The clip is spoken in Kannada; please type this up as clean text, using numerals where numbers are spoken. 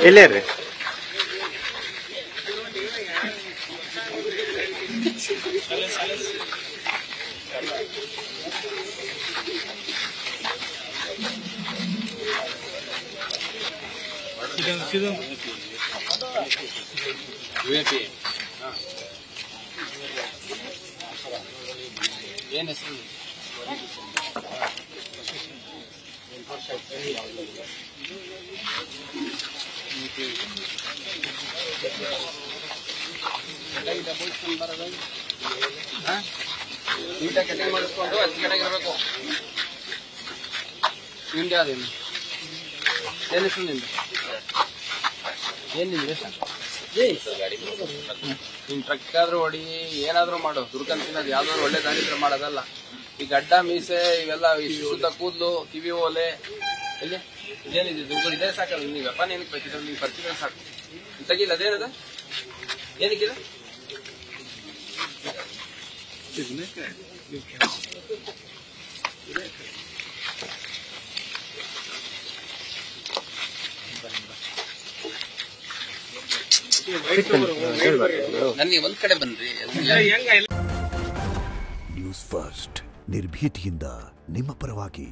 ಎಲ್ಲೇ ರೀ ಏನ್ ಹೆಸರು ನೀಟಾಗಿ ಕಟಿಂಗ್ ಮಾಡಿಸ್ಕೊಂಡು ಅಚ್ಚುಕಟ್ಟಾಗಿರ್ಬೇಕು. ನಿಂದೆ ಅದೇನು ಏನ್ ಹೆಸರು ನಿಂದು ಏನ್ ನಿಂದೆ ನಿನ್ ಟ್ರಕ್ ಆದ್ರೂ ಹೊಡಿ ಏನಾದ್ರೂ ಮಾಡು ದುರ್ಗನ್ ತಿನ್ನೋದು ಯಾವ್ದಾದ್ರು ಒಳ್ಳೆ ದಾರಿದ್ರೆ ಮಾಡೋದಲ್ಲ. ಈ ಗಡ್ಡ ಮೀಸೆ ಇವೆಲ್ಲ ಶುದ್ಧ ಕೂದಲು ಕಿವಿ ಓಲೆ ಎಲ್ಲಿ ಇದೇನಿದೆ ದುರ್ಗ ಇದೇ ಸಾಕಲ್ಲ. ನೀವು ವ್ಯಾಪಾರ ಏನಕ್ಕೆ ಬೇಕಿದ್ರೆ ನೀವು ಖರ್ಚಿಗೆ ಸಾಕು ತೆಗಿಲ್ಲ. ಅದೇನದ ಏನಕ್ಕಿದೆ ನನಗೆ ಒಂದ್ ಕಡೆ ಬನ್ರಿ. ನ್ಯೂಸ್ ಫಸ್ಟ್ ನಿರ್ಭೀತಿಯಿಂದ ನಿಮ್ಮ ಪರವಾಗಿ.